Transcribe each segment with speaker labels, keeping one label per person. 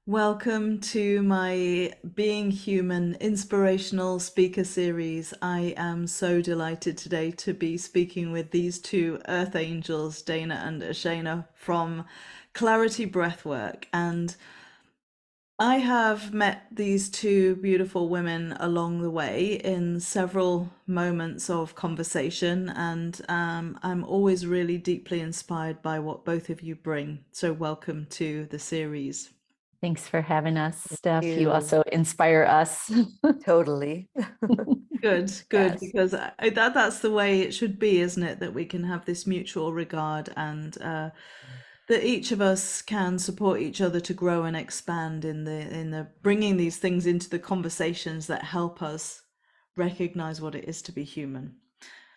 Speaker 1: Welcome to my Being Human inspirational speaker series. I am so delighted today to be speaking with these two earth angels, Dana and Ashanna from Clarity Breathwork. And I have met these two beautiful women along the way in several moments of conversation, and I'm always really deeply inspired by what both of you bring. So, welcome to the series.
Speaker 2: Thanks for having us, Steph. You
Speaker 3: You
Speaker 2: also inspire us.
Speaker 3: totally.
Speaker 1: Good,
Speaker 3: Yes.
Speaker 1: because that's the way it should be, isn't it? That we can have this mutual regard and that each of us can support each other to grow and expand in the bringing these things into the conversations that help us recognize what it is to be human.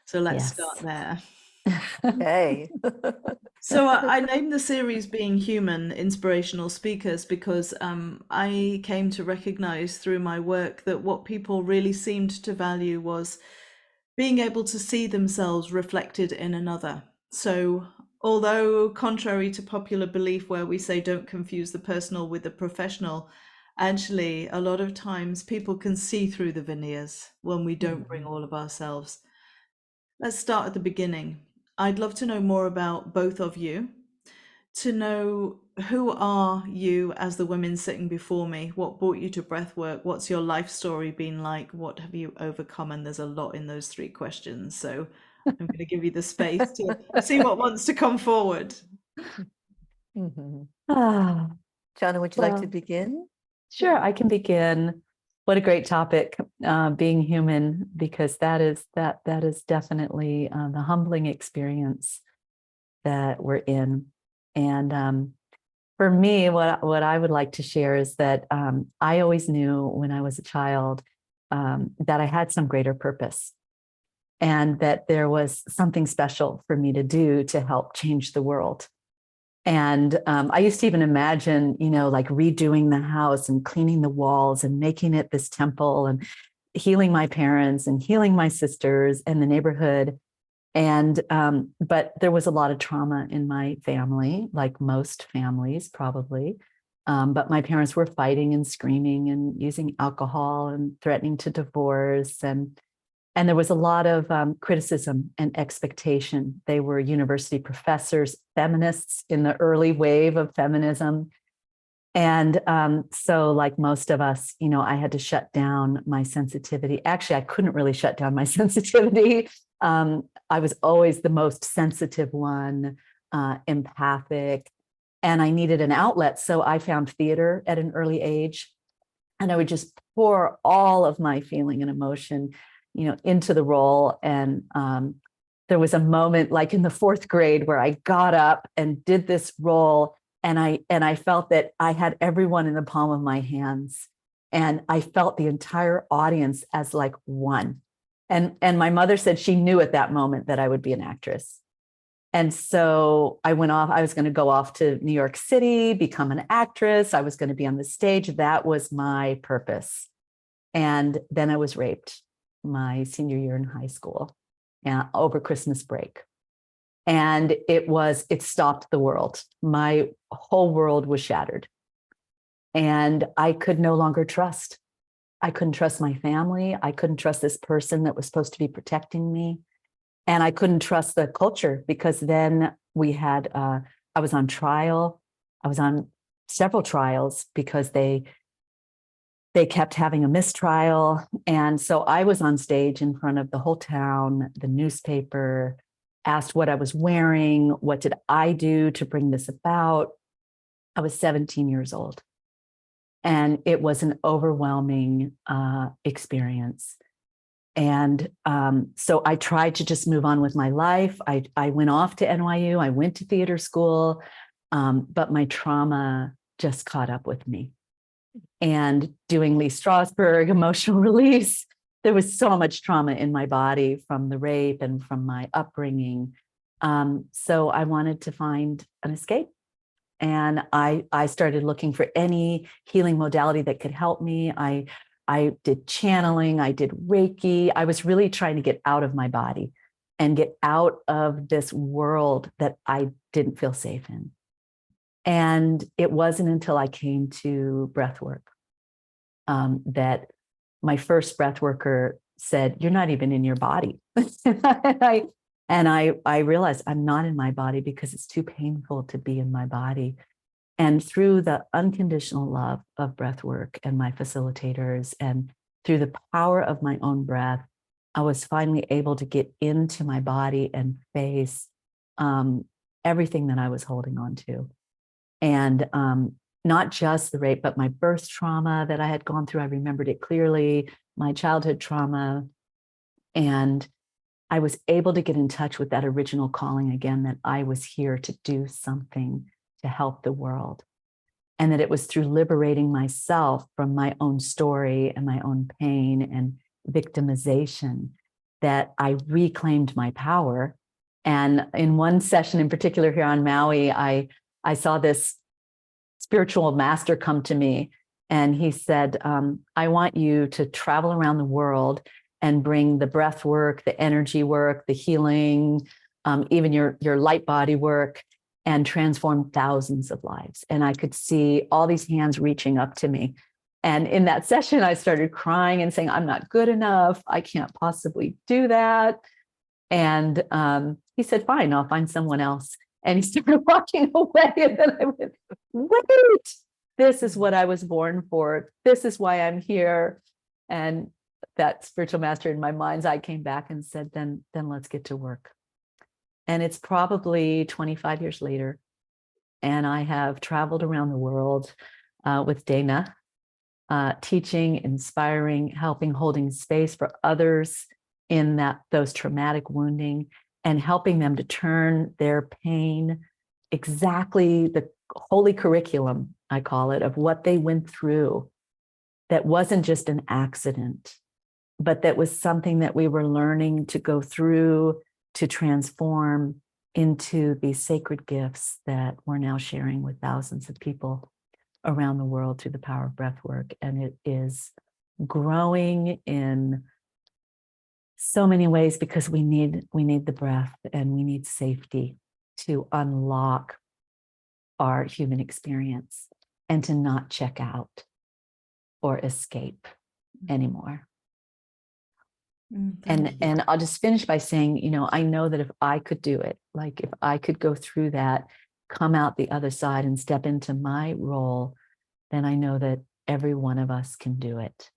Speaker 1: So let's start
Speaker 2: Yes.
Speaker 1: there.
Speaker 3: Hey.
Speaker 1: So I named the series Being Human Inspirational Speakers because I came to recognize through my work that what people really seemed to value was being able to see themselves reflected in another. So although contrary to popular belief where we say don't confuse the personal with the professional, actually a lot of times people can see through the veneers when we don't bring all of ourselves. Let's start at the beginning. I'd love to know more about both of you, to know who are you as the women sitting before me? What brought you to breathwork? What's your life story been like? What have you overcome? And there's a lot in those three questions. So I'm going to give you the space to see what wants to come forward.
Speaker 3: Mhm.
Speaker 2: Ah,
Speaker 3: Jana, would you like to
Speaker 2: well,
Speaker 3: begin?
Speaker 2: sure, I can begin. What a great topic, being human, because that is definitely the humbling experience that we're in. And for me, what I would like to share is that I always knew when I was a child that I had some greater purpose, and that there was something special for me to do to help change the world. And I used to even imagine, like redoing the house and cleaning the walls and making it this temple and healing my parents and healing my sisters and the neighborhood. And but there was a lot of trauma in my family, like most families probably. But my parents were fighting and screaming and using alcohol and threatening to divorce, and there was a lot of criticism and expectation. They were university professors, feminists in the early wave of feminism. And so, like most of us, I had to shut down my sensitivity. Actually, I couldn't really shut down my sensitivity. I was always the most sensitive one, empathic, and I needed an outlet. So I found theater at an early age, and I would just pour all of my feeling and emotion, into the role. And there was a moment, like in the fourth grade, where I got up and did this role, and I felt that I had everyone in the palm of my hands, and I felt the entire audience as like one. And my mother said she knew at that moment that I would be an actress. And so I went off. I was going to go off to New York City, become an actress. I was going to be on the stage. That was my purpose. And then I was raped my senior year in high school, over Christmas break. And it stopped the world. My whole world was shattered. And I could no longer trust. I couldn't trust my family. I couldn't trust this person that was supposed to be protecting me. And I couldn't trust the culture, because then I was on trial. I was on several trials because they kept having a mistrial. And so I was on stage in front of the whole town, the newspaper, asked what I was wearing, what did I do to bring this about. I was 17 years old. And it was an overwhelming experience. And so I tried to just move on with my life. I went off to NYU. I went to theater school, but my trauma just caught up with me. And doing Lee Strasberg, emotional release, there was so much trauma in my body from the rape and from my upbringing. So I wanted to find an escape. And I started looking for any healing modality that could help me. I did channeling, I did Reiki. I was really trying to get out of my body and get out of this world that I didn't feel safe in. And it wasn't until I came to breath work that my first breath worker said, "You're not even in your body." and I realized I'm not in my body because it's too painful to be in my body. And through the unconditional love of breath work and my facilitators, and through the power of my own breath, I was finally able to get into my body and face everything that I was holding on to. And not just the rape, but my birth trauma that I had gone through. I remembered it clearly, my childhood trauma. And I was able to get in touch with that original calling again, that I was here to do something to help the world. And that it was through liberating myself from my own story and my own pain and victimization that I reclaimed my power. And in one session in particular here on Maui, I saw this spiritual master come to me, and he said, I want you to travel around the world and bring the breath work, the energy work, the healing, even your light body work, and transform thousands of lives. And I could see all these hands reaching up to me. And in that session, I started crying and saying, I'm not good enough. I can't possibly do that. And he said, fine, I'll find someone else. And he started walking away. And then I went, wait, this is what I was born for. This is why I'm here. And that spiritual master in my mind's eye came back and said, then let's get to work. And it's probably 25 years later. And I have traveled around the world with Dana, teaching, inspiring, helping, holding space for others in those traumatic wounding, and helping them to turn their pain, exactly the holy curriculum, I call it, of what they went through, that wasn't just an accident, but that was something that we were learning to go through, to transform into these sacred gifts that we're now sharing with thousands of people around the world through the power of breath work. And it is growing in so many ways because we need the breath, and we need safety to unlock our human experience and to not check out or escape anymore. And I'll just finish by saying, I know that if I could do it, like if I could go through that, come out the other side and step into my role, then I know that every one of us can do it,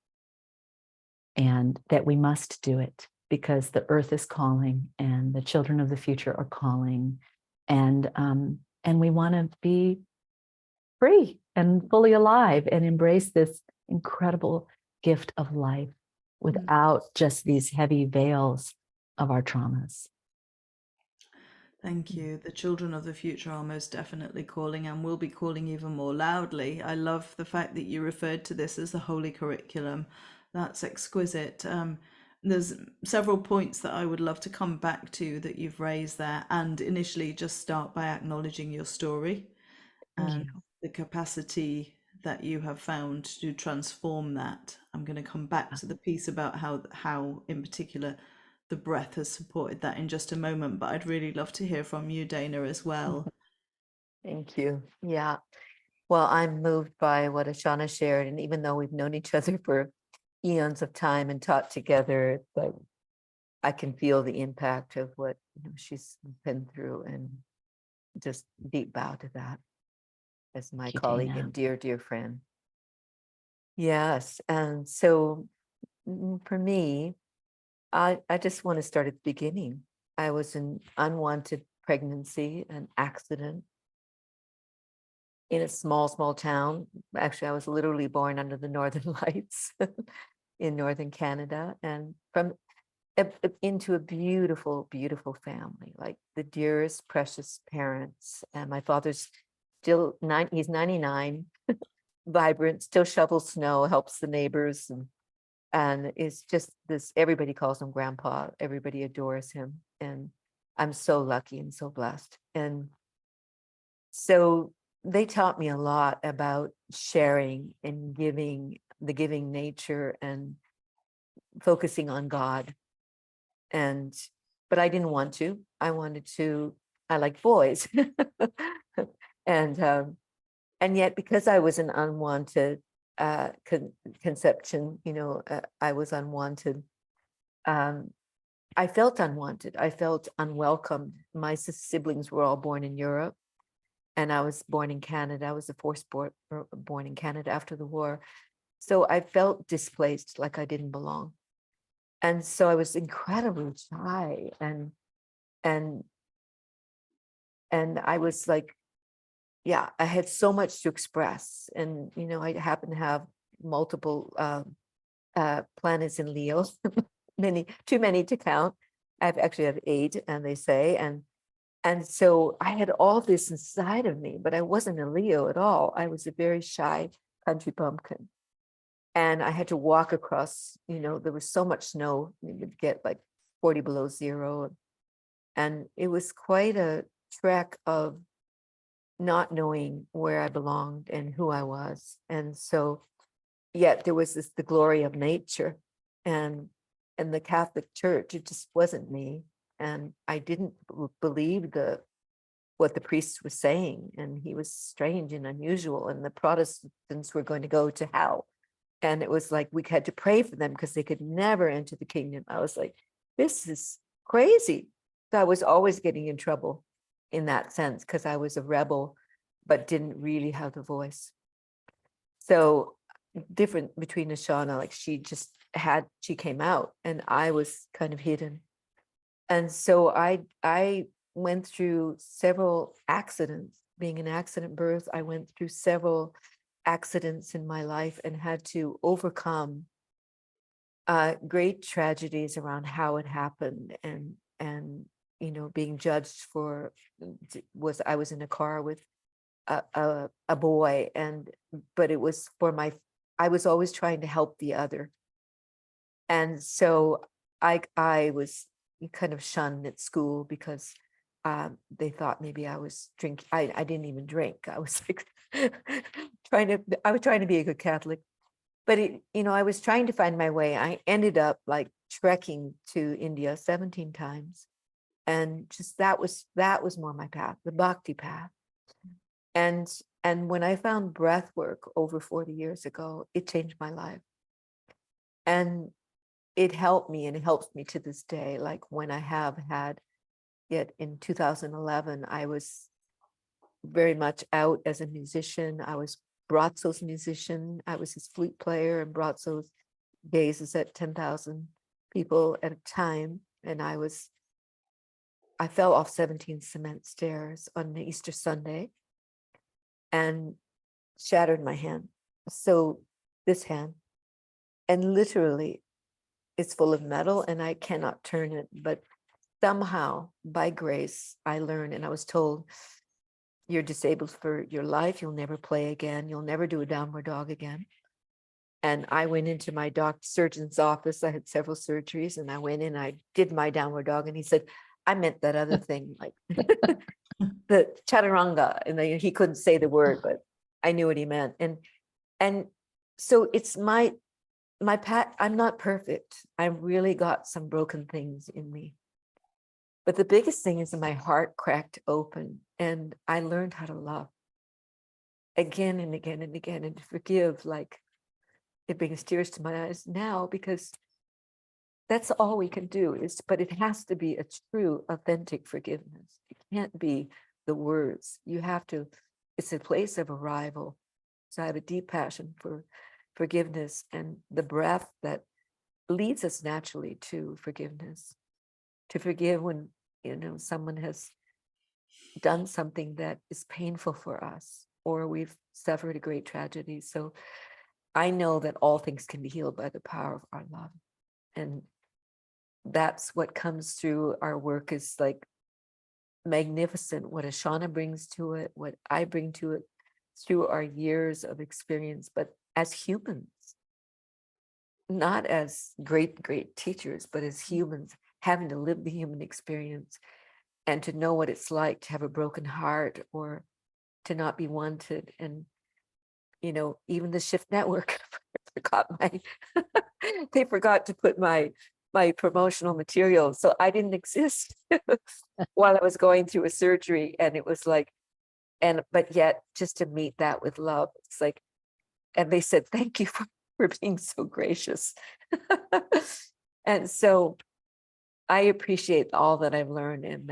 Speaker 2: and that we must do it because the earth is calling and the children of the future are calling, and we want to be free and fully alive and embrace this incredible gift of life without just these heavy veils of our traumas.
Speaker 1: Thank you. The children of the future are most definitely calling, and will be calling even more loudly. I love the fact that you referred to this as the holy curriculum. That's exquisite. There's several points that I would love to come back to that you've raised there, and initially just start by acknowledging your story and the capacity that you have found to transform that. I'm going to come back to the piece about how in particular the breath has supported that in just a moment, but I'd really love to hear from you, Dana, as well.
Speaker 3: Thank you. Yeah. Well, I'm moved by what Ashanna shared, and even though we've known each other for eons of time and taught together, but I can feel the impact of what she's been through, and just deep bow to that as my colleague and dear friend. Yes. And so for me, I just want to start at the beginning. I was an unwanted pregnancy, an accident in a small town. Actually, I was literally born under the Northern Lights in Northern Canada, and from into a beautiful family, like the dearest, precious parents. And my father's still he's 99, vibrant, still shovels snow, helps the neighbors, and it's just this, everybody calls him grandpa, everybody adores him, and I'm so lucky and so blessed. And so they taught me a lot about sharing and giving, the giving nature, and focusing on God. But I didn't want to. I like boys. And And yet, because I was an unwanted conception, I was unwanted. I felt unwanted. I felt unwelcomed. My siblings were all born in Europe, and I was born in Canada. I was the fourth born in Canada after the war. So I felt displaced, like I didn't belong. And so I was incredibly shy, and I was like, yeah, I had so much to express. And, I happen to have multiple planets in Leo, too many to count. I actually have 8, and they say, and so I had all this inside of me, but I wasn't a Leo at all. I was a very shy country bumpkin. And I had to walk across, there was so much snow, you would get like 40 below zero. And it was quite a trek of not knowing where I belonged and who I was. And so, yet there was the glory of nature and the Catholic Church. It just wasn't me. And I didn't believe what the priest was saying. And he was strange and unusual. And the Protestants were going to go to hell. And it was like we had to pray for them because they could never enter the kingdom. I was like, this is crazy. So I was always getting in trouble in that sense because I was a rebel, but didn't really have the voice. So different between Ashanna, like she came out and I was kind of hidden. And so I went through several accidents. Being an accident birth, I went through several accidents in my life and had to overcome great tragedies around how it happened, and being judged for I was in a car with a boy, but it was I was always trying to help the other, and so I was kind of shunned at school because they thought maybe I was drinking. I didn't even drink. I was like I was trying to be a good Catholic, but I was trying to find my way. I ended up like trekking to India 17 times, and just that was more my path, the bhakti path. And when I found breath work over 40 years ago, it changed my life, and it helped me, and it helps me to this day. Like when I have had it in 2011, I was very much out as a musician. I was Brazzo's musician. I was his flute player, and Brazzo's gazes at 10,000 people at a time. And I fell off 17 cement stairs on the Easter Sunday and shattered my hand. So this hand, and literally it's full of metal and I cannot turn it, but somehow by grace, I learned, and I was told, you're disabled for your life. You'll never play again. You'll never do a downward dog again. And I went into my surgeon's office. I had several surgeries, and I went in, I did my downward dog, and he said, I meant that other thing, like the chaturanga. And he couldn't say the word, but I knew what he meant. And so it's my path. I'm not perfect. I really got some broken things in me. But the biggest thing is that my heart cracked open, and I learned how to love again and again and again, and to forgive. Like, it brings tears to my eyes now, because that's all we can do but it has to be a true, authentic forgiveness. It can't be the words. You have to, it's a place of arrival. So I have a deep passion for forgiveness and the breath that leads us naturally to forgiveness. To forgive when, someone has done something that is painful for us, or we've suffered a great tragedy. So I know that all things can be healed by the power of our love. And that's what comes through our work, is like magnificent. What Ashanna brings to it, what I bring to it through our years of experience, but as humans, not as great teachers, but as humans, having to live the human experience and to know what it's like to have a broken heart or to not be wanted. And, even the Shift Network they forgot to put my promotional material. So I didn't exist while I was going through a surgery. And it was like, but yet just to meet that with love, it's like, and they said, thank you for being so gracious. And so I appreciate all that I've learned, and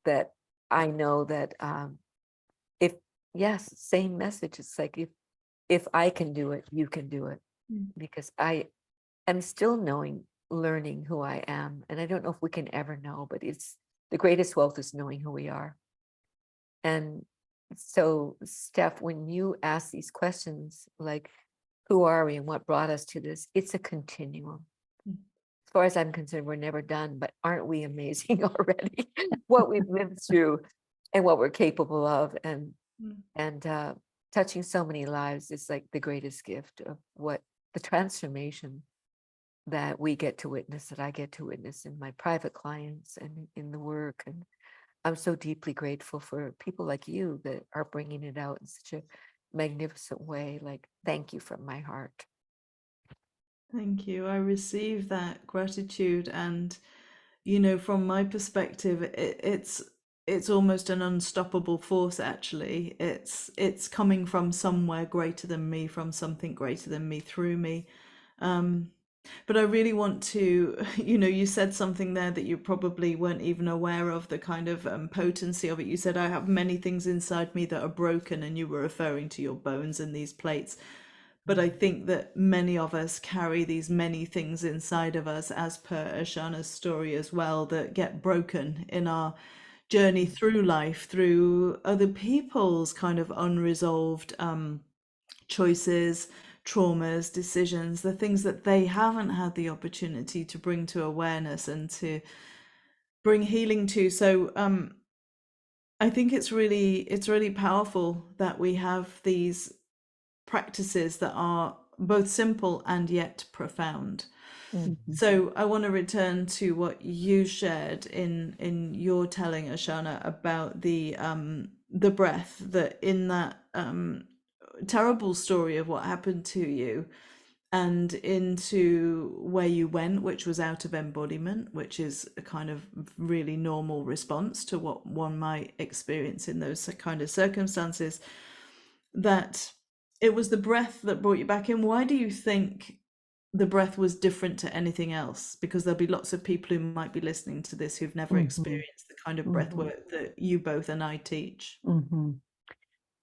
Speaker 3: that I know that if, yes, same message. It's like, if I can do it, you can do it. Because I am still learning who I am. And I don't know if we can ever know, but it's the greatest wealth is knowing who we are. And so, Steph, when you ask these questions, like, who are we and what brought us to this? It's a continuum. As far as I'm concerned, we're never done, but aren't we amazing already? What we've lived through and what we're capable of, and touching so many lives is like the greatest gift of what the transformation that we get to witness, that I get to witness in my private clients and in the work. And I'm so deeply grateful for people like you that are bringing it out in such a magnificent way. Like, thank you from my heart.
Speaker 1: Thank you. I receive that gratitude, and from my perspective, it's almost an unstoppable force. Actually, it's coming from somewhere greater than me, from something greater than me, through me. But I really want to, you said something there that you probably weren't even aware of, the kind of potency of it. You said, I have many things inside me that are broken, and you were referring to your bones in these plates. But I think that many of us carry these many things inside of us, as per Ashanna's story as well, that get broken in our journey through life, through other people's kind of unresolved choices, traumas, decisions, the things that they haven't had the opportunity to bring to awareness and to bring healing to. So I think it's really powerful that we have these practices that are both simple and yet profound. So I want to return to what you shared in your telling, Ashanna, about the breath, that in that terrible story of what happened to you and into where you went, which was out of embodiment, which is a kind of really normal response to what one might experience in those kind of circumstances, that it was the breath that brought you back in. Why do you think the breath was different to anything else? Because there'll be lots of people who might be listening to this who've never experienced the kind of breath work that you both and I teach.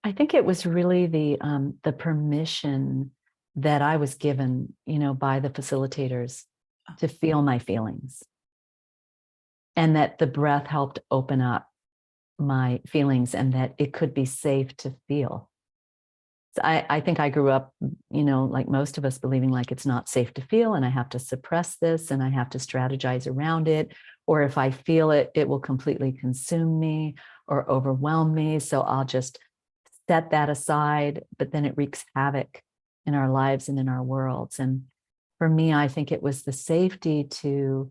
Speaker 2: I think it was really the permission that I was given, by the facilitators to feel my feelings, and that the breath helped open up my feelings, and that it could be safe to feel. So I think I grew up, like most of us, believing like it's not safe to feel, and I have to suppress this, and I have to strategize around it, or if I feel it, it will completely consume me or overwhelm me. So I'll just set that aside, but then it wreaks havoc in our lives and in our worlds. And for me, I think it was the safety to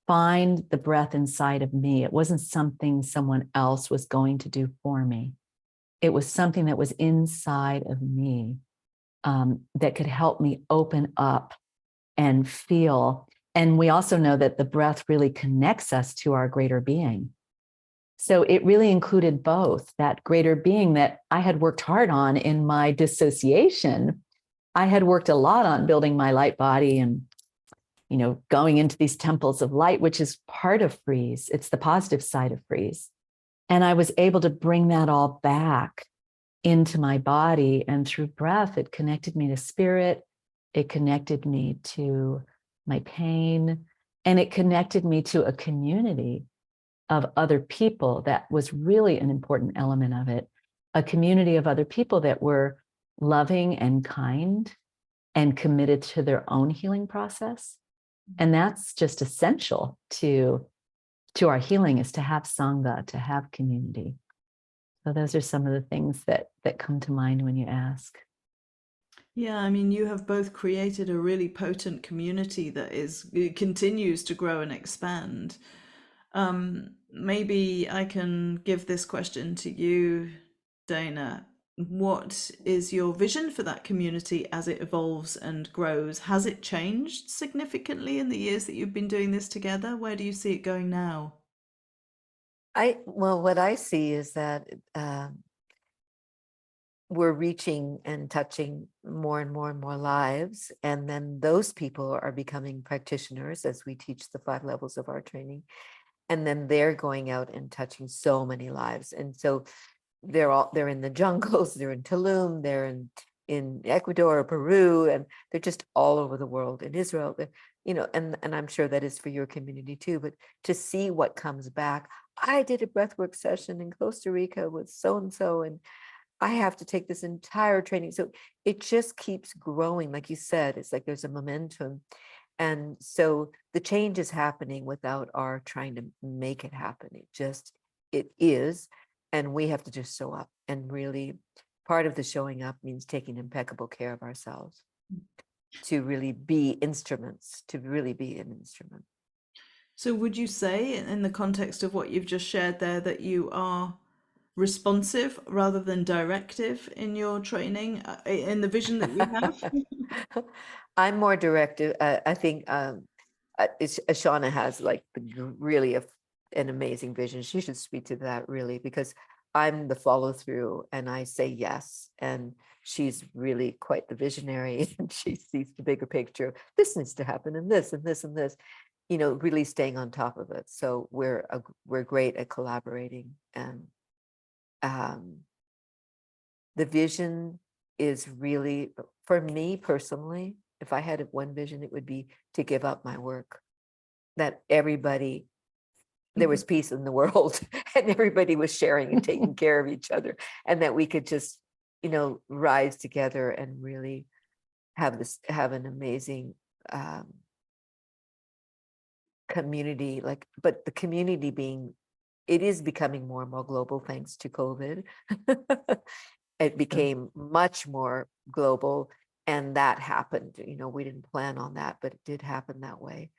Speaker 2: find the breath inside of me. It wasn't something someone else was going to do for me. It was something that was inside of me that could help me open up and feel. And we also know that the breath really connects us to our greater being. So it really included both that greater being that I had worked hard on in my dissociation. I had worked a lot on building my light body and, going into these temples of light, which is part of freeze. It's the positive side of freeze. And I was able to bring that all back into my body. And through breath, it connected me to spirit. It connected me to my pain. And it connected me to a community of other people. That was really an important element of it. A community of other people that were loving and kind and committed to their own healing process. And that's just essential to our healing, is to have Sangha, to have community. So those are some of the things that come to mind when you ask.
Speaker 1: Yeah, I mean, you have both created a really potent community that continues to grow and expand. Maybe I can give this question to you, Dana. What is your vision for that community as it evolves and grows? Has it changed significantly in the years that you've been doing this together? Where do you see it going now?
Speaker 3: Well, what I see is that we're reaching and touching more and more and more lives. And then those people are becoming practitioners as we teach the 5 levels of our training. And then they're going out and touching so many lives. And so they're in the jungles, they're in Tulum, they're in Ecuador, Peru, and they're just all over the world, in Israel, and I'm sure that is for your community too, but to see what comes back. I did a breathwork session in Costa Rica with so-and-so, and I have to take this entire training. So it just keeps growing. Like you said, it's like there's a momentum. And so the change is happening without our trying to make it happen. It is. And we have to just show up. And really, part of the showing up means taking impeccable care of ourselves to really be instruments, to really be an instrument.
Speaker 1: So would you say, in the context of what you've just shared there, that you are responsive rather than directive in your training, in the vision that you have?
Speaker 3: I'm more directive. I think Ashanna has like really an amazing vision. She should speak to that really, because I'm the follow through and I say yes. And she's really quite the visionary, and she sees the bigger picture. This needs to happen, and this and this and this, really staying on top of it. So we're great at collaborating, and the vision is really, for me personally, if I had one vision, it would be to give up my work. That there was peace in the world, and everybody was sharing and taking care of each other, and that we could just, rise together and really have an amazing community. But the community it is becoming more and more global thanks to COVID. It became much more global, and that happened. We didn't plan on that, but it did happen that way.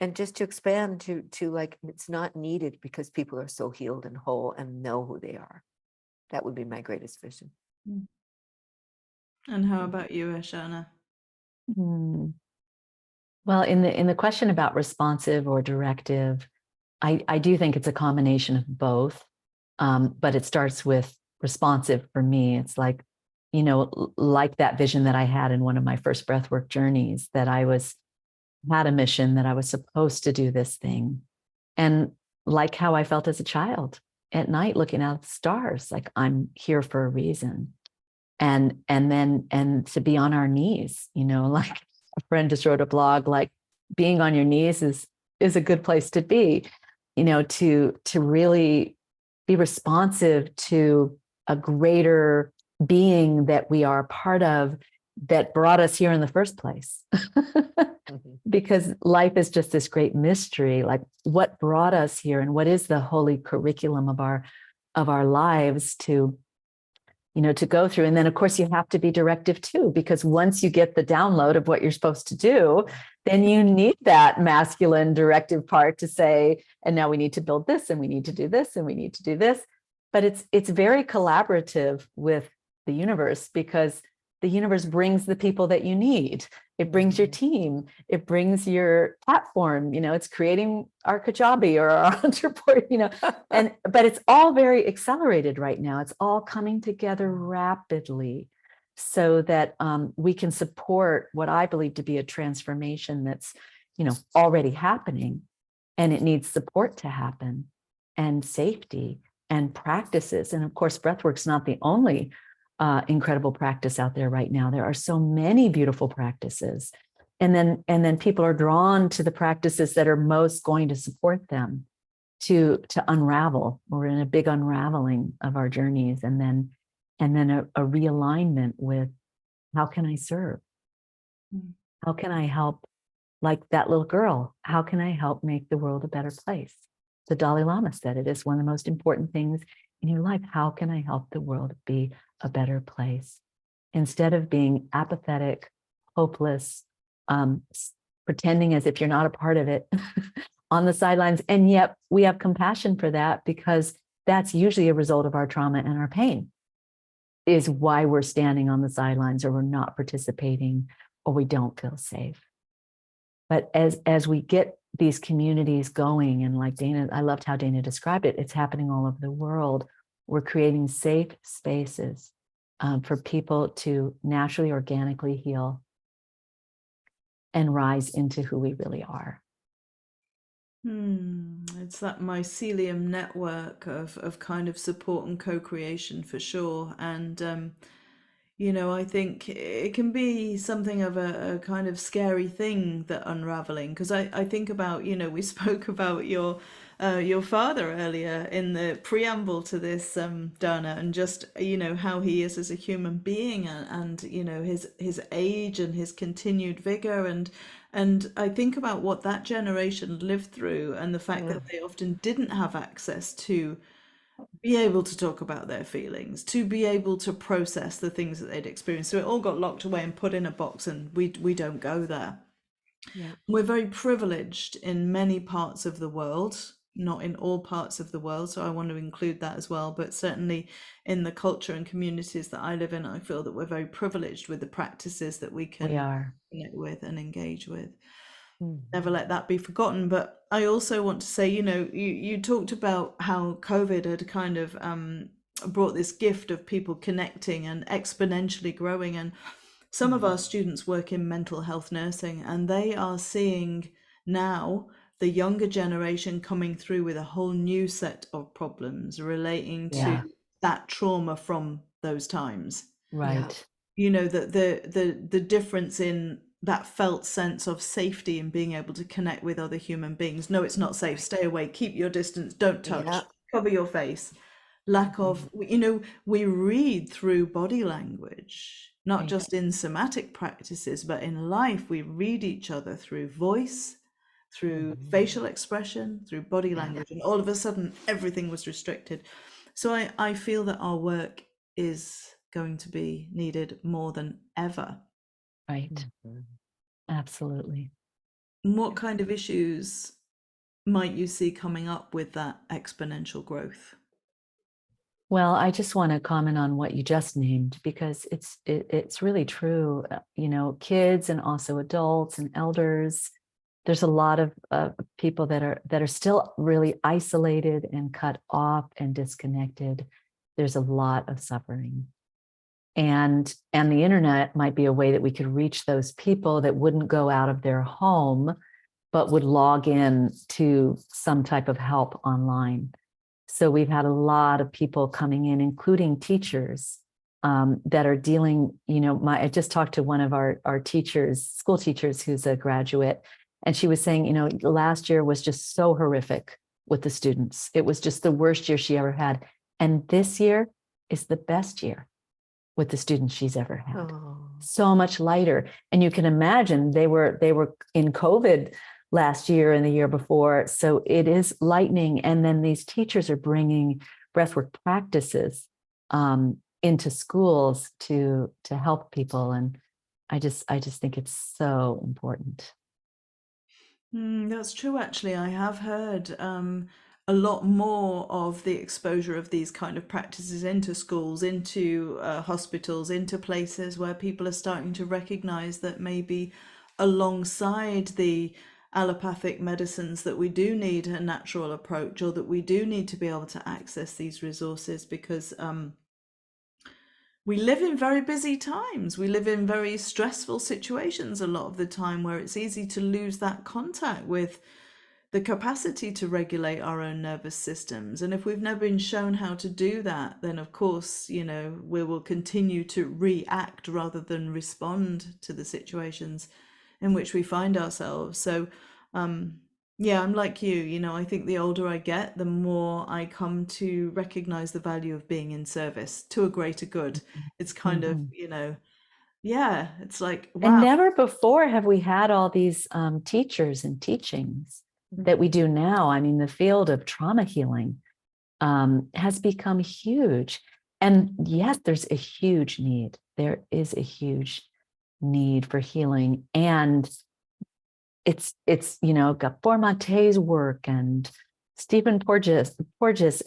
Speaker 3: And just to expand to like, it's not needed because people are so healed and whole and know who they are. That would be my greatest vision.
Speaker 1: And how about you, Ashanna?
Speaker 2: Well, in the question about responsive or directive, I do think it's a combination of both, but it starts with responsive for me. It's like, like that vision that I had in one of my first breathwork journeys, that I had a mission, that I was supposed to do this thing. And like how I felt as a child at night, looking out at the stars, like I'm here for a reason. And to be on our knees, like a friend just wrote a blog, like being on your knees is a good place to be, to really be responsive to a greater being that we are a part of, that brought us here in the first place. Because life is just this great mystery, like what brought us here and what is the holy curriculum of our lives to go through. And then of course you have to be directive too, because once you get the download of what you're supposed to do, then you need that masculine directive part to say, and now we need to build this, and we need to do this, and we need to do this. But it's very collaborative with the universe, because the universe brings the people that you need. It brings your team. It brings your platform. It's creating our Kajabi or our entrepreneur, but it's all very accelerated right now. It's all coming together rapidly so that we can support what I believe to be a transformation that's, already happening, and it needs support to happen, and safety and practices. And of course, breathwork's not the only incredible practice out there right now. There are so many beautiful practices. And then people are drawn to the practices that are most going to support them to unravel. We're in a big unraveling of our journeys, and then a realignment with, how can I serve? How can I help? Like that little girl, how can I help make the world a better place? The Dalai Lama said it is one of the most important things in your life. How can I help the world be a better place? Instead of being apathetic, hopeless, pretending as if you're not a part of it on the sidelines. And yet we have compassion for that, because that's usually a result of our trauma and our pain, is why we're standing on the sidelines, or we're not participating, or we don't feel safe. But as we get these communities going, and like Dana, I loved how Dana described it, it's happening all over the world. We're creating safe spaces for people to naturally, organically heal and rise into who we really are.
Speaker 1: It's that mycelium network of kind of support and co-creation for sure. And I think it can be something of a kind of scary thing, that unraveling, because I think about, we spoke about your father earlier in the preamble to this, Dana, and just, how he is as a human being, and his age and his continued vigor, and I think about what that generation lived through, and the fact that they often didn't have access to be able to talk about their feelings, to be able to process the things that they'd experienced. So it all got locked away and put in a box, and we don't go there.
Speaker 3: Yeah.
Speaker 1: We're very privileged in many parts of the world, not in all parts of the world, so I want to include that as well. But certainly in the culture and communities that I live in, I feel that we're very privileged with the practices that we
Speaker 2: We
Speaker 1: can
Speaker 2: are.
Speaker 1: connect with and engage with.
Speaker 3: Mhm.
Speaker 1: Never let that be forgotten. But I also want to say, you talked about how COVID had kind of brought this gift of people connecting and exponentially growing. And some of our students work in mental health nursing, and they are seeing now the younger generation coming through with a whole new set of problems relating to
Speaker 2: Yeah.
Speaker 1: that trauma from those times.
Speaker 2: Right.
Speaker 1: The difference in that felt sense of safety and being able to connect with other human beings. No, it's not safe. Stay away. Keep your distance. Don't touch.
Speaker 3: Yeah.
Speaker 1: Cover your face. Lack of, we read through body language, not
Speaker 2: Right.
Speaker 1: just in somatic practices, but in life. We read each other through voice, through facial expression, through body language, and all of a sudden everything was restricted. So I feel that our work is going to be needed more than ever.
Speaker 2: Right. Absolutely.
Speaker 1: What kind of issues might you see coming up with that exponential growth?
Speaker 2: Well, I just want to comment on what you just named, because it's really true. Kids and also adults and elders. There's a lot of people that are still really isolated and cut off and disconnected. There's a lot of suffering, and the internet might be a way that we could reach those people that wouldn't go out of their home, but would log in to some type of help online. So we've had a lot of people coming in, including teachers, that are dealing, I just talked to one of our teachers, school teachers, who's a graduate, and she was saying, last year was just so horrific with the students. It was just the worst year she ever had. And this year is the best year with the students she's ever had. So much lighter. And you can imagine they were in COVID last year and the year before. So it is lightening. And then these teachers are bringing breathwork practices into schools to help people. And I just think it's so important.
Speaker 1: That's true, actually. I have heard a lot more of the exposure of these kind of practices into schools, into hospitals, into places where people are starting to recognize that maybe alongside the allopathic medicines, that we do need a natural approach, or that we do need to be able to access these resources, because we live in very busy times. We live in very stressful situations a lot of the time, where it's easy to lose that contact with the capacity to regulate our own nervous systems. And if we've never been shown how to do that, then of course, we will continue to react rather than respond to the situations in which we find ourselves. So, yeah, I'm like you, I think the older I get, the more I come to recognize the value of being in service to a greater good. It's kind of, yeah, it's like,
Speaker 2: And
Speaker 1: wow.
Speaker 2: never before have we had all these teachers and teachings that we do now. I mean, the field of trauma healing has become huge. And yes, there's a huge need. There is a huge need for healing. And it's Gabor Mate's work and Stephen Porges.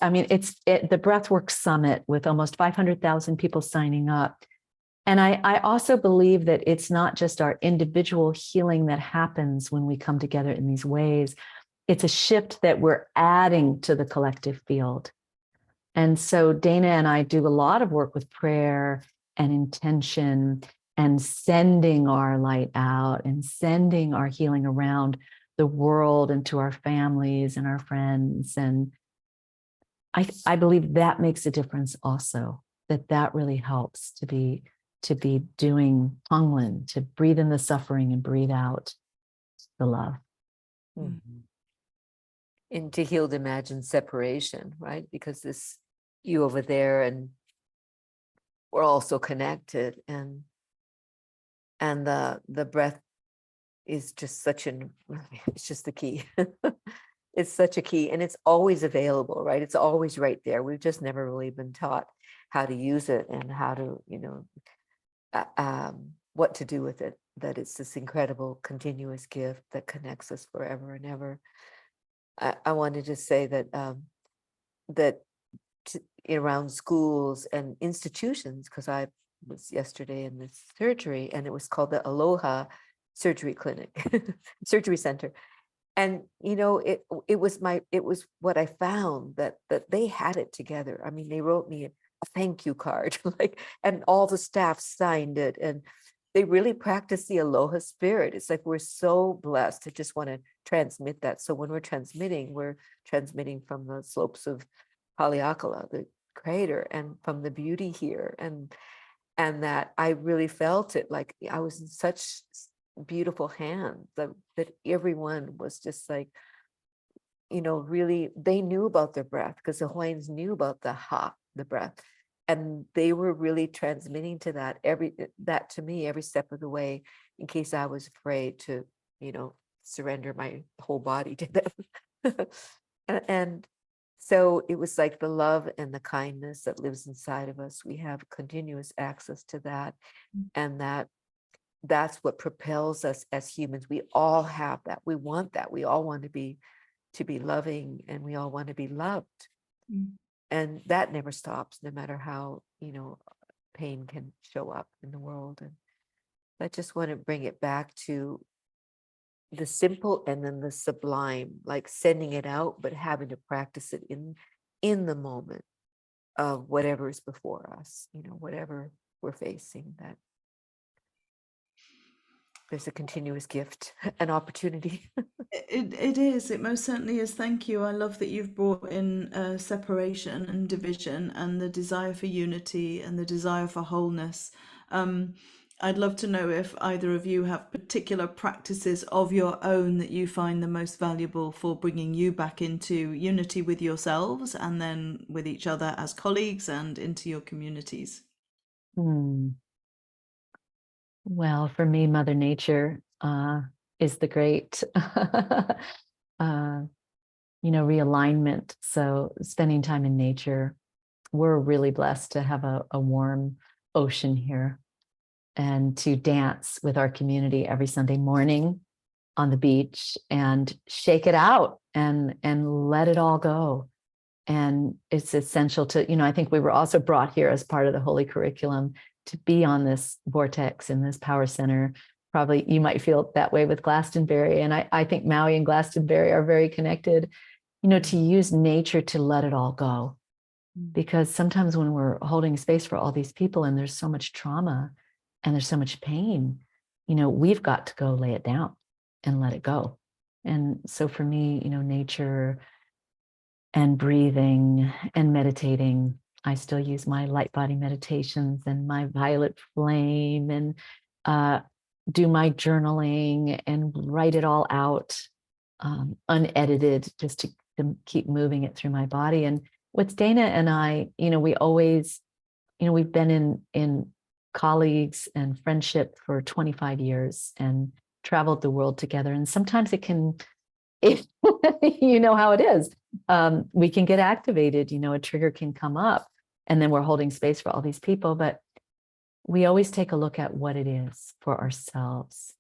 Speaker 2: I mean, the Breathwork Summit with almost 500,000 people signing up. And I also believe that it's not just our individual healing that happens when we come together in these ways. It's a shift that we're adding to the collective field. And so Dana and I do a lot of work with prayer and intention and sending our light out and sending our healing around the world and to our families and our friends. And I believe that makes a difference also, that really helps to be doing Tonglen, to breathe in the suffering and breathe out the love.
Speaker 3: Mhm. And to heal the imagined separation, right? Because this, you over there, and we're all so connected, and the breath is just such an, it's just the key. It's such a key, and it's always available, right? It's always right there. We've just never really been taught how to use it and how to, what to do with it. That it's this incredible continuous gift that connects us forever and ever. I wanted to say that that around schools and institutions, because I was yesterday in this surgery, and it was called the Aloha Surgery Clinic, Surgery Center. And it was what I found, that they had it together. I mean, they wrote me a thank you card, like, and all the staff signed it, and they really practice the aloha spirit. It's like we're so blessed to just want to transmit that. So when we're transmitting from the slopes of Haleakala, the crater, and from the beauty here, and that I really felt it, like I was in such beautiful hands, that everyone was just like, really, they knew about their breath, because the Hawaiians knew about the breath, and they were really transmitting to that to me every step of the way, in case I was afraid to surrender my whole body to them. and so it was like the love and the kindness that lives inside of us. We have continuous access to that, and that's what propels us as humans. We all have that. We want that. We all want to be loving, and we all want to be loved. And that never stops, no matter how, pain can show up in the world. And I just want to bring it back to the simple and then the sublime, like sending it out, but having to practice it in the moment of whatever is before us, whatever we're facing, that there's a continuous gift, an opportunity.
Speaker 1: It is. It most certainly is. Thank you. I love that you've brought in separation and division and the desire for unity and the desire for wholeness. I'd love to know if either of you have particular practices of your own that you find the most valuable for bringing you back into unity with yourselves and then with each other as colleagues and into your communities.
Speaker 2: Well, for me, Mother Nature is the great realignment. So spending time in nature, we're really blessed to have a warm ocean here, and to dance with our community every Sunday morning on the beach and shake it out and let it all go. And it's essential to, I think we were also brought here as part of the Holy Curriculum to be on this vortex in this power center. Probably you might feel that way with Glastonbury. And I think Maui and Glastonbury are very connected, to use nature to let it all go. Because sometimes when we're holding space for all these people and there's so much trauma and there's so much pain, we've got to go lay it down and let it go. And so for me, nature and breathing and meditating, I still use my light body meditations and my violet flame, and do my journaling and write it all out, unedited, just to keep moving it through my body. And with Dana and I, we always, we've been in colleagues and friendship for 25 years and traveled the world together. And sometimes it can, you know how it is. We can get activated, a trigger can come up, and then we're holding space for all these people. But we always take a look at what it is for ourselves.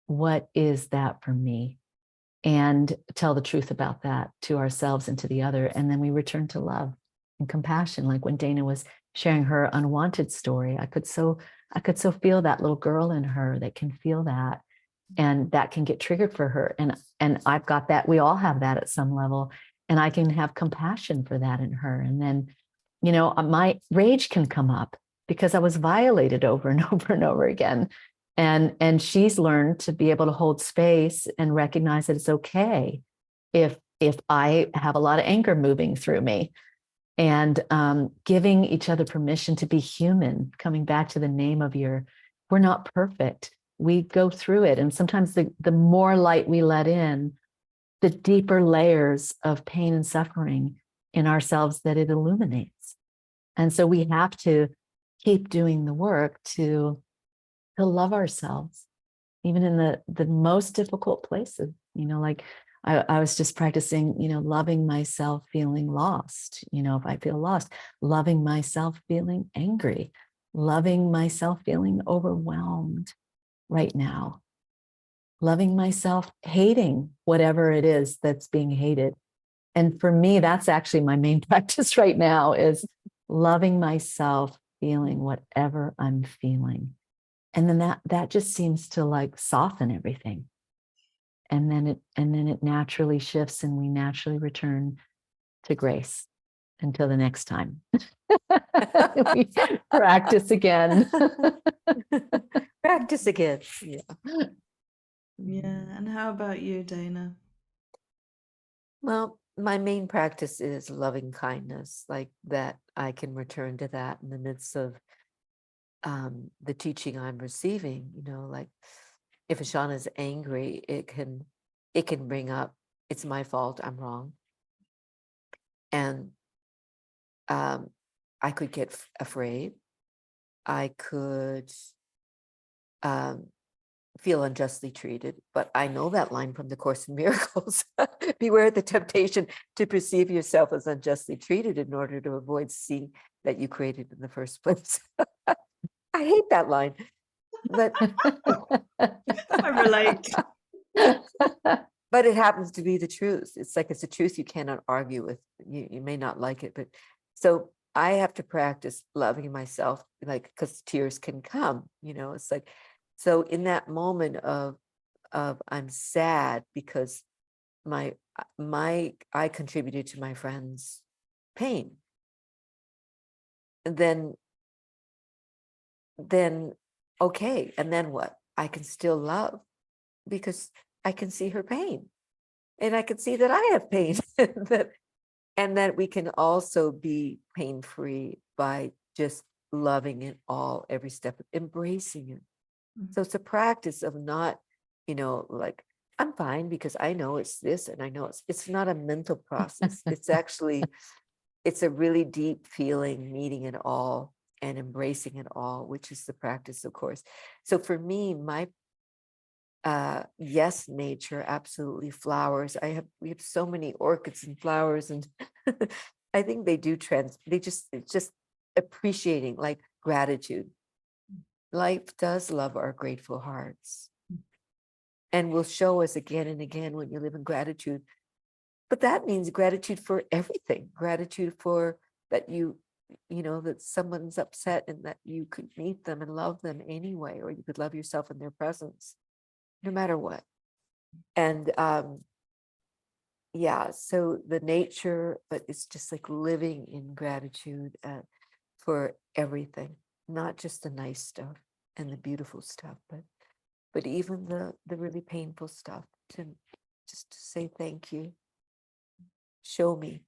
Speaker 2: What is that for me? And tell the truth about that to ourselves and to the other. And then we return to love and compassion. Like when Dana was sharing her unwanted story, I could so feel that little girl in her that can feel that. And that can get triggered for her. And I've got that. We all have that at some level. And I can have compassion for that in her. And then, my rage can come up. because I was violated over and over and over again. And she's learned to be able to hold space and recognize that it's okay if I have a lot of anger moving through me, and giving each other permission to be human, coming back to the name of we're not perfect. We go through it. And sometimes the more light we let in, the deeper layers of pain and suffering in ourselves that it illuminates. And so we have to keep doing the work to love ourselves, even in the most difficult places. Like I was just practicing, loving myself feeling lost. If I feel lost, loving myself feeling angry, loving myself feeling overwhelmed right now, loving myself hating whatever it is that's being hated. And for me, that's actually my main practice right now, is loving myself feeling whatever I'm feeling. And then that just seems to like soften everything. And then it naturally shifts, and we naturally return to grace until the next time. We practice again.
Speaker 3: Practice again. Yeah.
Speaker 1: Yeah. And how about you, Dana?
Speaker 3: Well, my main practice is loving kindness, like that I can return to that in the midst of the teaching I'm receiving. Like if Ashanna is angry, it can bring up, it's my fault, I'm wrong. And I could get afraid. I could feel unjustly treated, but I know that line from the Course in Miracles. Beware the temptation to perceive yourself as unjustly treated in order to avoid seeing that you created in the first place. I hate that line, but
Speaker 1: I relate.
Speaker 3: but it happens to be the truth. It's like, it's a truth you cannot argue with. You may not like it, but so I have to practice loving myself, like, because tears can come, it's like, so in that moment of I'm sad because I contributed to my friend's pain. And then okay, and then what? I can still love because I can see her pain, and I can see that I have pain, and that we can also be pain-free by just loving it all, every step, embracing it. So it's a practice of not, like, I'm fine because I know it's this, and I know it's not a mental process. It's actually, it's a really deep feeling, meeting it all and embracing it all, which is the practice, of course. So for me, my yes, nature, absolutely, flowers. We have so many orchids and flowers, and I think they do it's just appreciating, like gratitude. Life does love our grateful hearts, and will show us again and again when you live in gratitude. But that means gratitude for everything, gratitude for that that someone's upset and that you could meet them and love them anyway, or you could love yourself in their presence, no matter what. And yeah, so the nature, but it's just like living in gratitude for everything, not just the nice stuff and the beautiful stuff, but even the really painful stuff, just to say thank you. Show me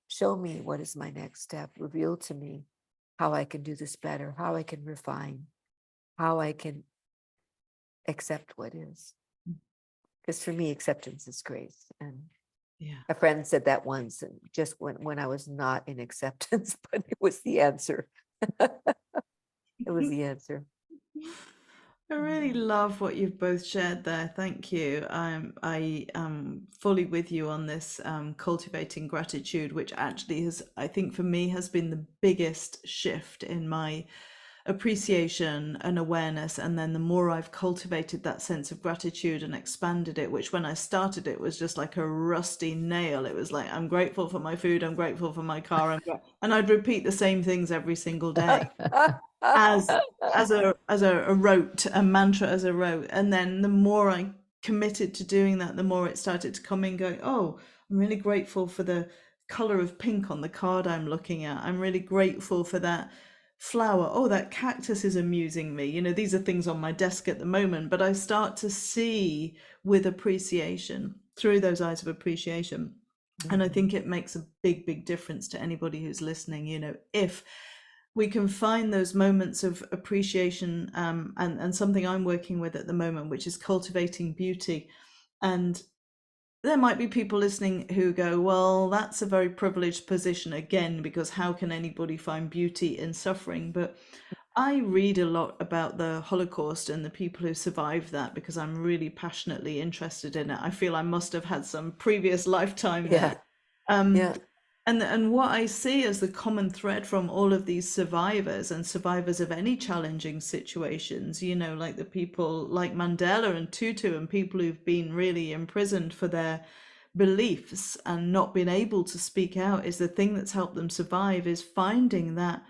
Speaker 3: what is my next step. Reveal to me how I can do this better, how I can refine, how I can accept what is. Because for me, acceptance is grace. And
Speaker 1: Yeah.
Speaker 3: a friend said that once, and just when I was not in acceptance, but it was the answer. It was the answer.
Speaker 1: I really love what you've both shared there. Thank you. I am fully with you on this cultivating gratitude, which actually has, I think for me, has been the biggest shift in my appreciation and awareness. And then the more I've cultivated that sense of gratitude and expanded it, which when I started it was just like a rusty nail. It was like, I'm grateful for my food, I'm grateful for my car, and I'd repeat the same things every single day as a rote, a mantra, as a rote. And then the more I committed to doing that, the more it started to come in, going, oh, I'm really grateful for the color of pink on the card I'm looking at. I'm really grateful for that flower, oh, that cactus is amusing me. You know, these are things on my desk at the moment, but I start to see with appreciation, through those eyes of appreciation. And I think it makes a big, big difference to anybody who's listening. You know, if we can find those moments of appreciation, and something I'm working with at the moment, which is cultivating beauty. And there might be people listening who go, well, that's a very privileged position again, because how can anybody find beauty in suffering? But I read a lot about the Holocaust and the people who survived that because I'm really passionately interested in it. I feel I must have had some previous lifetime there.
Speaker 3: Yeah.
Speaker 1: And what I see as the common thread from all of these survivors and survivors of any challenging situations, you know, like the people like Mandela and Tutu and people who've been really imprisoned for their beliefs and not been able to speak out, is the thing that's helped them survive is finding that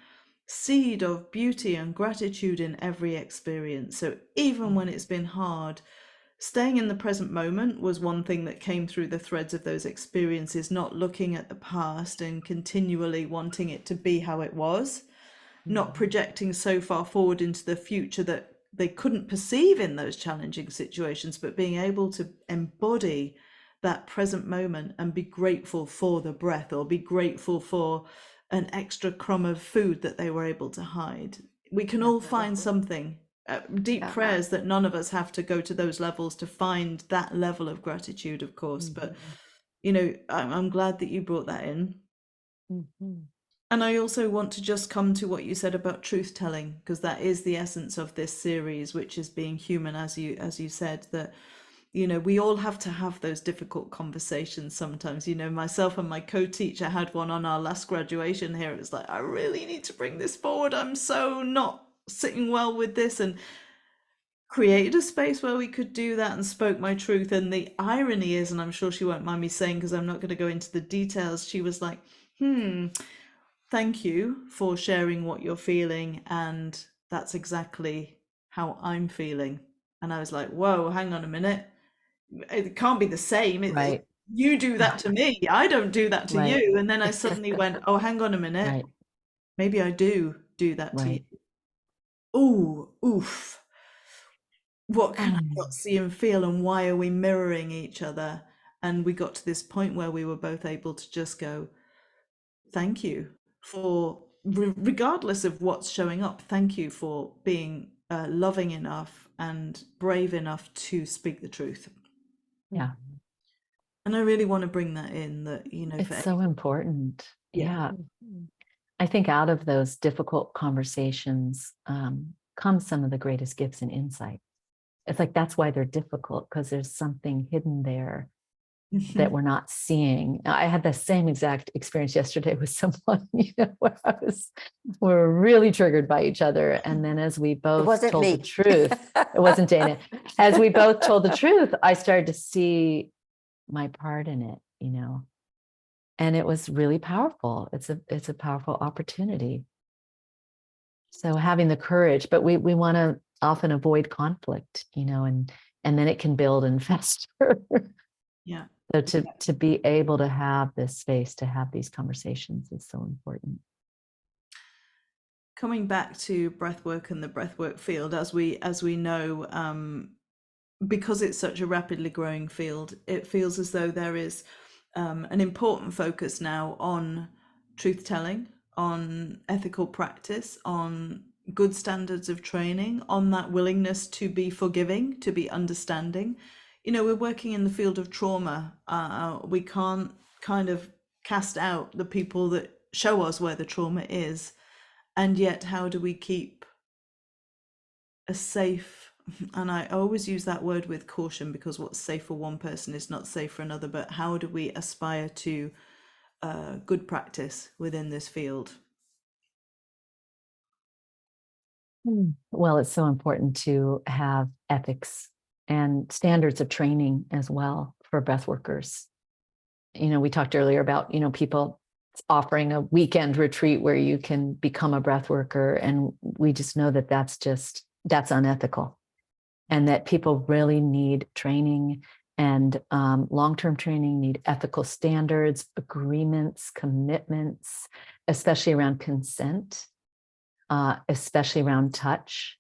Speaker 1: seed of beauty and gratitude in every experience. So even when it's been hard, staying in the present moment was one thing that came through the threads of those experiences, not looking at the past and continually wanting it to be how it was, not projecting so far forward into the future that they couldn't perceive in those challenging situations, but being able to embody that present moment and be grateful for the breath, or be grateful for an extra crumb of food that they were able to hide. We can all find something. Deep prayers that none of us have to go to those levels to find that level of gratitude, of course. But, you know, I'm glad that you brought that in. And I also want to just come to what you said about truth telling, because that is the essence of this series, which is being human, as you said, that, you know, we all have to have those difficult conversations sometimes. You know, myself and my co-teacher had one on our last graduation here. It was like, I really need to bring this forward. I'm so not sitting well with this, and created a space where we could do that and spoke my truth. And the irony is, and I'm sure she won't mind me saying because I'm not going to go into the details, she was like, thank you for sharing what you're feeling, and that's exactly how I'm feeling. And I was like, whoa, hang on a minute, it can't be the same.
Speaker 2: Right.
Speaker 1: You do that to me, I don't do that to
Speaker 2: Right.
Speaker 1: you. And then I suddenly went, oh, hang on a minute,
Speaker 2: Right.
Speaker 1: maybe I do that to you.
Speaker 2: Right.
Speaker 1: Ooh, oof. What can I not see and feel, and why are we mirroring each other? And we got to this point where we were both able to just go, thank you for, regardless of what's showing up, thank you for being loving enough and brave enough to speak the truth.
Speaker 2: Yeah.
Speaker 1: And I really want to bring that in, that, you know,
Speaker 2: It's so important.
Speaker 1: Yeah.
Speaker 2: I think out of those difficult conversations comes some of the greatest gifts and insight. It's like, that's why they're difficult, because there's something hidden there that we're not seeing. I had the same exact experience yesterday with someone, you know, where we were really triggered by each other. And then as we both told
Speaker 3: me.
Speaker 2: the truth, it wasn't Dana. As we both told the truth, I started to see my part in it, you know, and it was really powerful. It's a powerful opportunity. So having the courage, but we want to often avoid conflict, you know, and then it can build and fester.
Speaker 1: Yeah.
Speaker 2: So to be able to have this space to have these conversations is so important.
Speaker 1: Coming back to breathwork and the breathwork field, as we know, because it's such a rapidly growing field, it feels as though there is an important focus now on truth telling, on ethical practice, on good standards of training, on that willingness to be forgiving, to be understanding. You know, we're working in the field of trauma. We can't kind of cast out the people that show us where the trauma is. And yet, how do we keep a safe, and I always use that word with caution, because what's safe for one person is not safe for another, but how do we aspire to good practice within this field?
Speaker 2: Well, it's so important to have ethics and standards of training as well for breath workers. You know, we talked earlier about, you know, people offering a weekend retreat where you can become a breath worker. And we just know that that's unethical, and that people really need training, and long-term training, need ethical standards, agreements, commitments, especially around consent. especially around touch,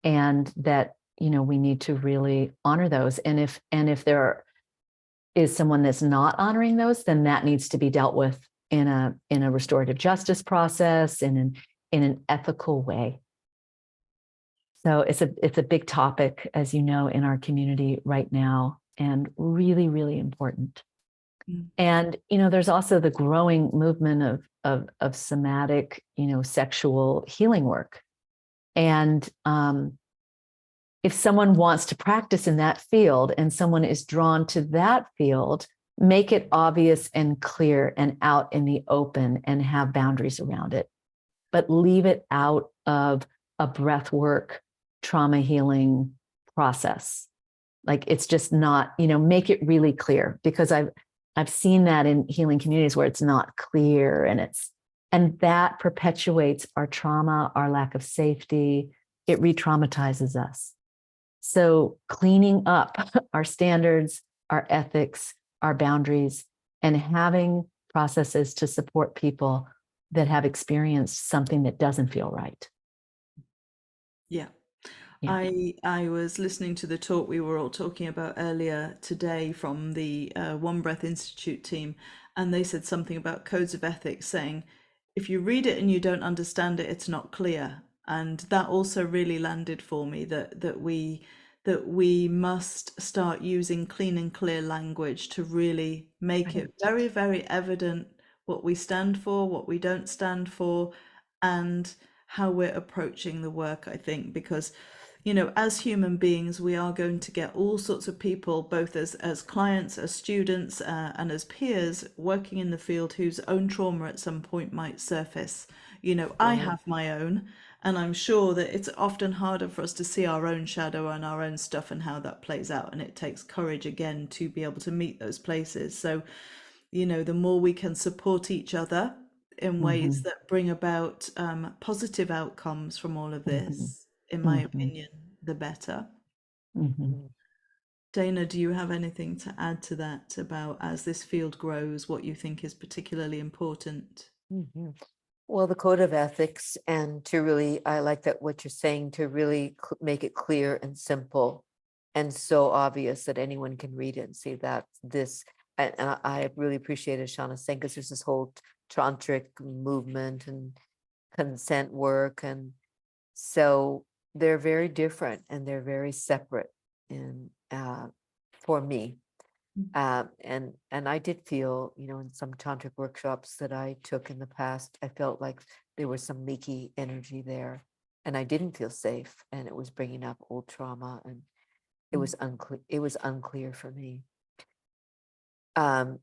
Speaker 2: and that, we need to really honor those. And if there is someone that's not honoring those, then that needs to be dealt with in a restorative justice process, in an ethical way. So it's a big topic, as you know, in our community right now, and really, really important.
Speaker 1: Mm.
Speaker 2: And there's also the growing movement of somatic, sexual healing work. And if someone wants to practice in that field and someone is drawn to that field, make it obvious and clear and out in the open and have boundaries around it. But leave it out of a breath work, trauma healing process. Like, it's just not, make it really clear, because I've seen that in healing communities where it's not clear, and that perpetuates our trauma, our lack of safety. It re-traumatizes us. So cleaning up our standards, our ethics, our boundaries, and having processes to support people that have experienced something that doesn't feel right.
Speaker 1: Yeah.
Speaker 2: Yeah.
Speaker 1: I was listening to the talk we were all talking about earlier today from the One Breath Institute team, and they said something about codes of ethics, saying if you read it and you don't understand it, it's not clear. And that also really landed for me, that we must start using clean and clear language to really make it very, very evident what we stand for, what we don't stand for, and how we're approaching the work, I think, because as human beings, we are going to get all sorts of people, both as clients, as students, and as peers working in the field, whose own trauma at some point might surface. I have my own, and I'm sure that it's often harder for us to see our own shadow and our own stuff and how that plays out. And it takes courage, again, to be able to meet those places. So, the more we can support each other in ways that bring about positive outcomes from all of this, in my opinion, the better. Dana, do you have anything to add to that about, as this field grows, what you think is particularly important?
Speaker 3: Well, the code of ethics, and to really, I like that what you're saying, to really make it clear and simple and so obvious that anyone can read it and see that this, and I really appreciate Ashanna saying, because there's this whole tantric movement and consent work, and so they're very different and they're very separate in for me. And I did feel, in some tantric workshops that I took in the past, I felt like there was some leaky energy there, and I didn't feel safe, and it was bringing up old trauma, and it was unclear. It was unclear for me.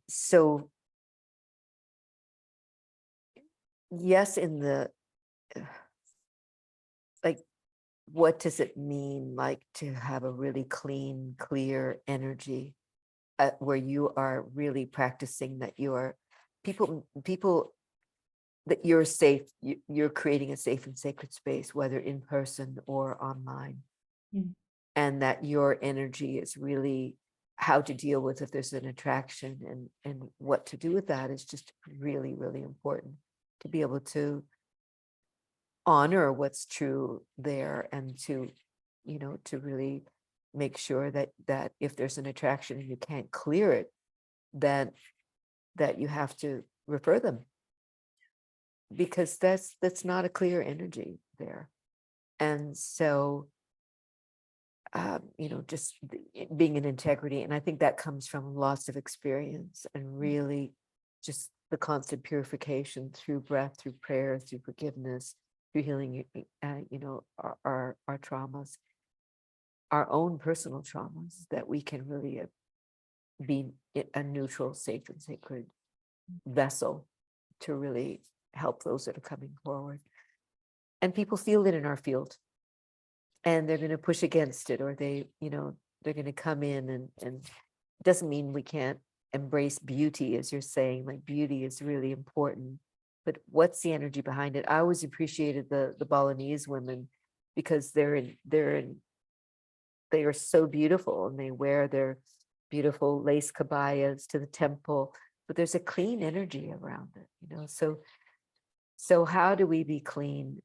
Speaker 3: So yes, in the like, what does it mean, like, to have a really clean, clear energy? Where you are really practicing that you are people that you're safe, you're creating a safe and sacred space, whether in person or online. And that your energy is really how to deal with if there's an attraction, and what to do with that is just really, really important to be able to honor what's true there, and to really make sure that if there's an attraction and you can't clear it, that you have to refer them, because that's not a clear energy there. And so just being in integrity, and I think that comes from lots of experience, and really just the constant purification through breath, through prayer, through forgiveness, through healing our traumas, our own personal traumas, that we can really be a neutral, safe, and sacred vessel to really help those that are coming forward. And people feel it in our field, and they're going to push against it, or they're going to come in, and it doesn't mean we can't embrace beauty, as you're saying. Like, beauty is really important, but what's the energy behind it? I always appreciated the Balinese women, because they are so beautiful, and they wear their beautiful lace kabayas to the temple, but there's a clean energy around it, so So how do we be clean?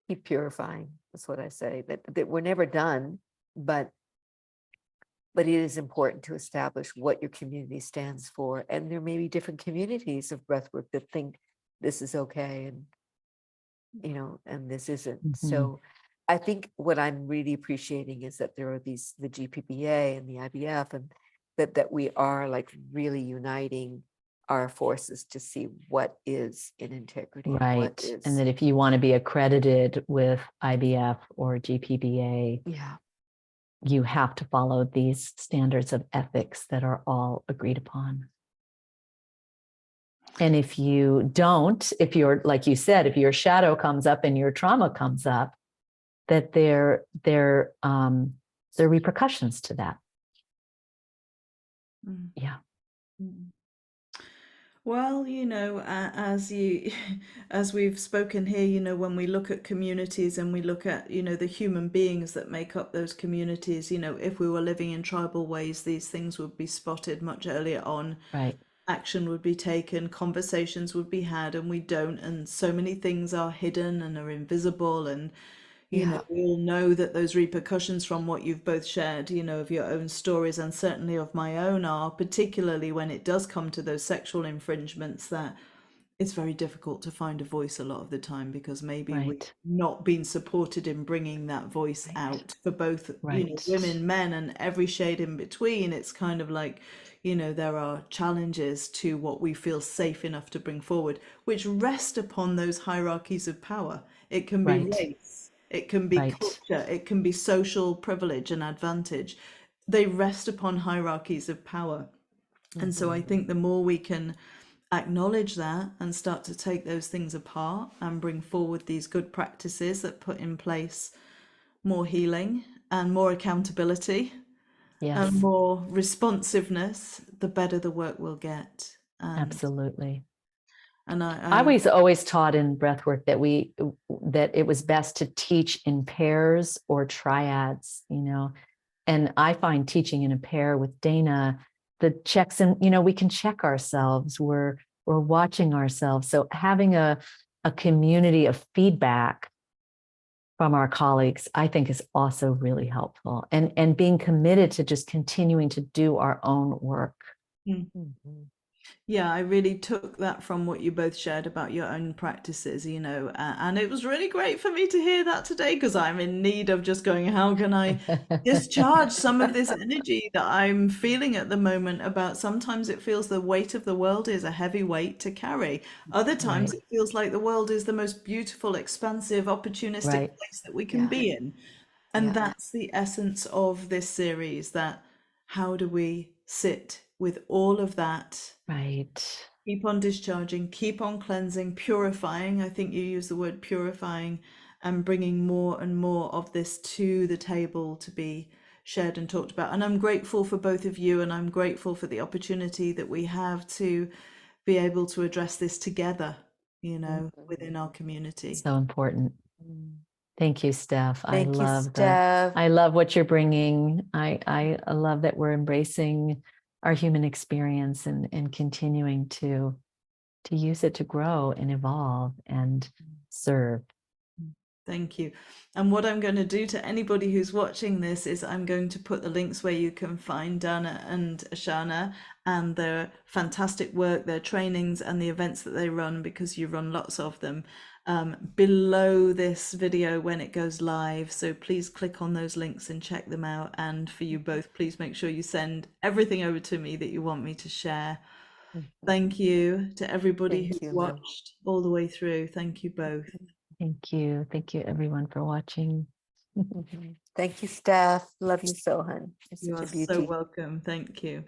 Speaker 3: Keep purifying. That's what I say. That we're never done, but it is important to establish what your community stands for. And there may be different communities of breathwork that think this is okay, and and this isn't.
Speaker 2: Mhm.
Speaker 3: So I think what I'm really appreciating is that there are the GPPA and the IBF, and that we are like really uniting our forces to see what is in integrity and what
Speaker 2: Right.
Speaker 3: is.
Speaker 2: And that if you want to be accredited with IBF or GPBA,
Speaker 3: Yeah.
Speaker 2: you have to follow these standards of ethics that are all agreed upon. And if you don't, if you're, like you said, if your shadow comes up and your trauma comes up, that there are repercussions to that.
Speaker 1: Mm.
Speaker 2: Yeah.
Speaker 1: Mm. Well, as we've spoken here, when we look at communities and we look at, the human beings that make up those communities, if we were living in tribal ways, these things would be spotted much earlier on.
Speaker 2: Right.
Speaker 1: Action would be taken, conversations would be had, and we don't. And so many things are hidden and are invisible. And
Speaker 3: Yeah.
Speaker 1: we all know that those repercussions from what you've both shared, of your own stories and certainly of my own, are particularly when it does come to those sexual infringements, that it's very difficult to find a voice a lot of the time, because maybe we've
Speaker 2: Right.
Speaker 1: not been supported in bringing that voice
Speaker 3: Right.
Speaker 1: out for both,
Speaker 2: Right.
Speaker 1: women, men, and every shade in between. It's kind of like, there are challenges to what we feel safe enough to bring forward, which rest upon those hierarchies of power. It can be
Speaker 2: Right.
Speaker 1: race, it can be
Speaker 2: Right.
Speaker 1: culture, it can be social privilege and advantage. They rest upon hierarchies of power. And so I think the more we can acknowledge that and start to take those things apart and bring forward these good practices that put in place more healing and more accountability
Speaker 2: Yes.
Speaker 1: and more responsiveness, the better the work will get.
Speaker 2: Absolutely.
Speaker 1: And
Speaker 2: I was always taught in breathwork that it was best to teach in pairs or triads, and I find teaching in a pair with Dana, the checks and, we can check ourselves. We're watching ourselves. So having a community of feedback from our colleagues, I think, is also really helpful, and being committed to just continuing to do our own work.
Speaker 1: Yeah, I really took that from what you both shared about your own practices, and it was really great for me to hear that today, because I'm in need of just going, how can I discharge some of this energy that I'm feeling at the moment? About sometimes it feels the weight of the world is a heavy weight to carry. Other times
Speaker 2: Right.
Speaker 1: it feels like the world is the most beautiful, expansive, opportunistic
Speaker 2: Right.
Speaker 1: place that we can be in. And that's the essence of this series, that how do we sit with all of that?
Speaker 2: Right.
Speaker 1: Keep on discharging, keep on cleansing, purifying. I think you use the word purifying, and bringing more and more of this to the table to be shared and talked about. And I'm grateful for both of you, and I'm grateful for the opportunity that we have to be able to address this together, within our community.
Speaker 2: So important. Thank you, Steph.
Speaker 3: Thank you, Steph.
Speaker 2: I love what you're bringing. I love that we're embracing our human experience and continuing to use it to grow and evolve and serve.
Speaker 1: Thank you. And what I'm going to do to anybody who's watching this is I'm going to put the links where you can find Dana and Ashanna and their fantastic work, their trainings and the events that they run, because you run lots of them, below this video when it goes live. So please click on those links and check them out. And for you both, please make sure you send everything over to me that you want me to share. Thank you to everybody who's watched all the way through. Thank you both.
Speaker 2: Thank you. Thank you, everyone, for watching.
Speaker 3: Thank you, Steph. Love you so, hon. You're
Speaker 1: You
Speaker 3: such
Speaker 1: are
Speaker 3: a beauty.
Speaker 1: so welcome. Thank you.